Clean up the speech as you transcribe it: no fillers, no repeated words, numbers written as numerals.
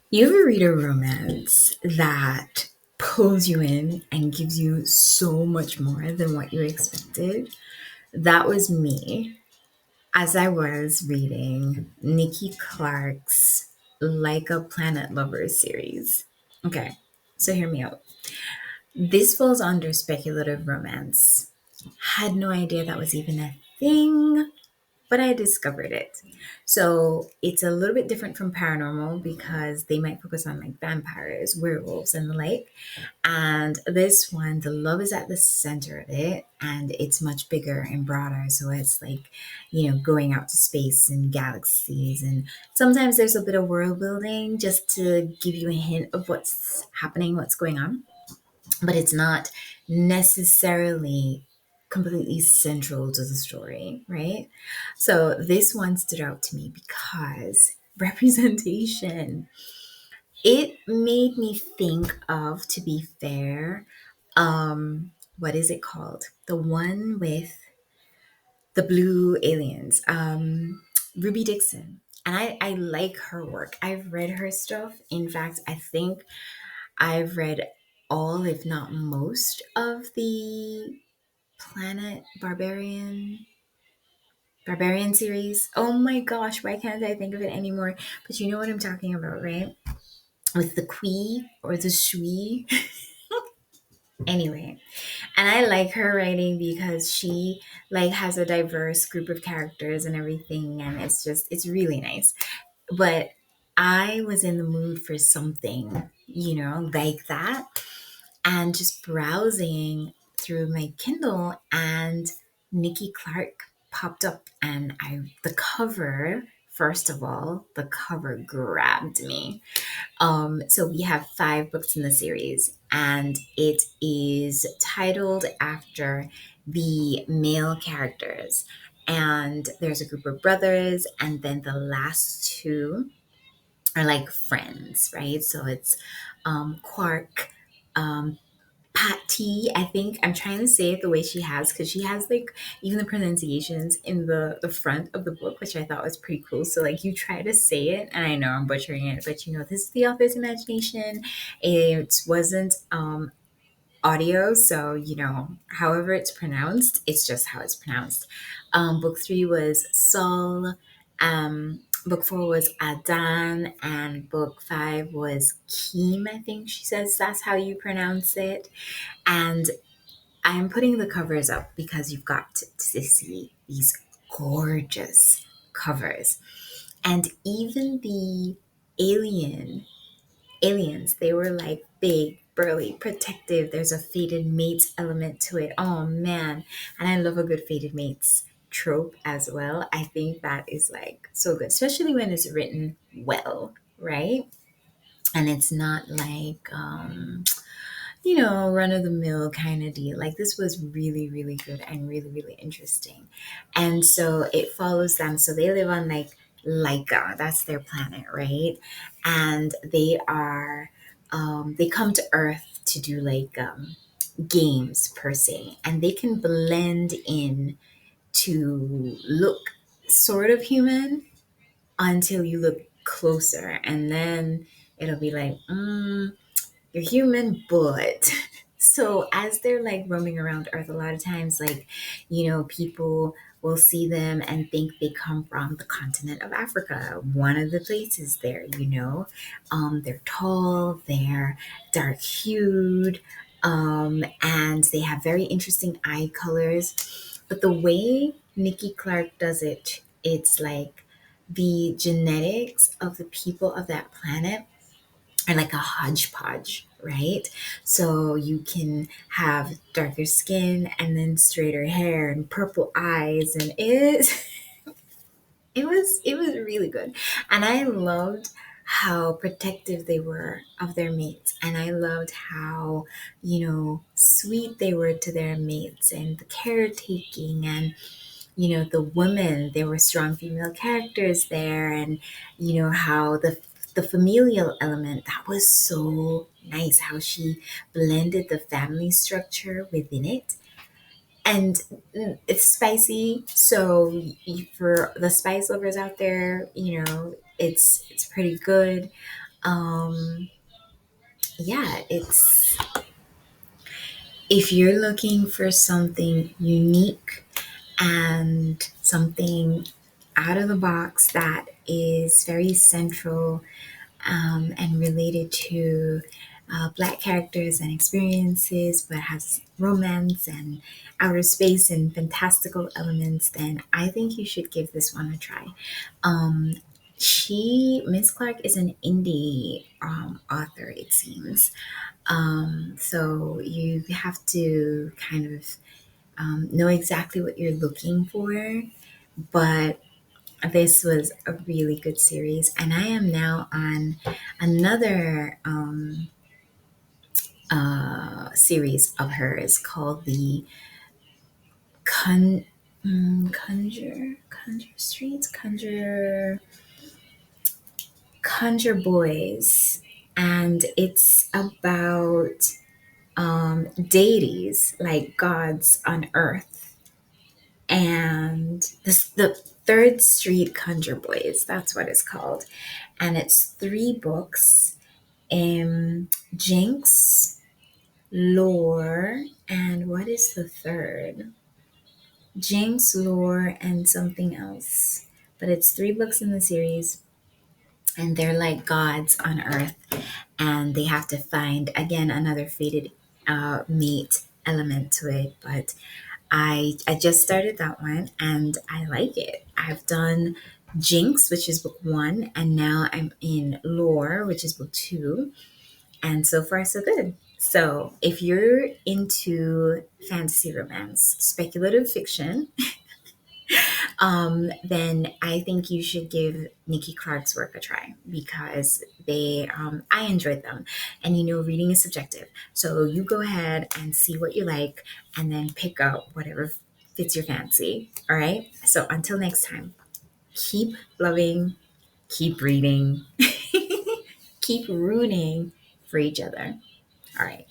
You ever read a romance that pulls you in and gives you so much more than what you expected? That was me as I was reading Nikki Clarke's Lyqa Planet Lovers series. Okay, so hear me out. This falls under speculative romance. Had no idea that was even a thing, but I discovered it. So it's a little bit different from paranormal because they might focus on like vampires, werewolves, and the like. And this one, the love is at the center of it, and it's much bigger and broader. So it's like, going out to space and galaxies. And sometimes there's a bit of world building just to give you a hint of what's happening, what's going on, but it's not necessarily completely central to the story, right? So this one stood out to me because representation. It made me think of, to be fair, what is it called? The one with the blue aliens, Ruby Dixon. And I like her work. I've read her stuff. In fact, I think I've read all, if not most, of the Planet Barbarian series. Oh my gosh, why can't I think of it anymore? But you know what I'm talking about, right? With the Quee or the Shui. Anyway, and I like her writing because she like has a diverse group of characters and everything, and it's really nice. But I was in the mood for something, like that, and just browsing through my Kindle, and Nikki Clarke popped up, and the cover, first of all, the cover grabbed me. So we have 5 books in the series, and it is titled after the male characters. And there's a group of brothers, and then the last two are like friends, right? So it's Quark, um, Patty, I think I'm trying to say it the way she has, because she has like even the pronunciations in the front of the book, which I thought was pretty cool. So like you try to say it, and I know I'm butchering it, but this is the author's imagination. It wasn't audio, so however it's pronounced, it's just how it's pronounced. Book 3 was Sol. Book 4 was Adan, and book 5 was Keem. I think she says that's how you pronounce it. And I'm putting the covers up because you've got to see these gorgeous covers. And even the alien aliens, they were like big, burly, protective. There's a fated mates element to it. Oh man. And I love a good fated mates trope as well. I think that is like so good, especially when it's written well, right? And it's not like run of the mill kind of deal. Like this was really, really good and really, really interesting. And so it follows them. So they live on like Lyqa, that's their planet, right? And they come to Earth to do like games per se, and they can blend in to look sort of human until you look closer, and then it'll be like, you're human, but so as they're like roaming around Earth, a lot of times, like, people will see them and think they come from the continent of Africa, one of the places there, they're tall, they're dark hued, and they have very interesting eye colors. But the way Nikki Clarke does it, it's like the genetics of the people of that planet are like a hodgepodge, right? So you can have darker skin and then straighter hair and purple eyes, and it was really good. And I loved how protective they were of their mates, and I loved how sweet they were to their mates, and the caretaking, and the women, there were strong female characters there, and how the familial element, that was so nice, how she blended the family structure within it. And it's spicy, so for the spice lovers out there, it's pretty good. Um, yeah, it's if you're looking for something unique and something out of the box that is very central and related to Black characters and experiences, but has romance and outer space and fantastical elements, then I think you should give this one a try. Um, Miss Clarke, is an indie author, it seems. So you have to kind of know exactly what you're looking for, but this was a really good series, and I am now on another series of hers called the Con- Conjure Streets, Conjure Boys, and it's about deities like gods on Earth, and the Third Street Conjure Boys. That's what it's called, and it's three books. Jinx, Lore, and what is the third? Jinx, Lore, and something else. But it's three books in the series, and they're like gods on Earth, and they have to find again another fated mate element to it. But I just started that one, and I like it. I've done Jinx, which is book one, and now I'm in Lore, which is book two. And so far, so good. So, if you're into fantasy romance, speculative fiction, then I think you should give Nikki Clarke's work a try because I enjoyed them. And reading is subjective. So, you go ahead and see what you like and then pick up whatever fits your fancy. All right. So, until next time, keep loving, keep reading, keep rooting for each other. All right.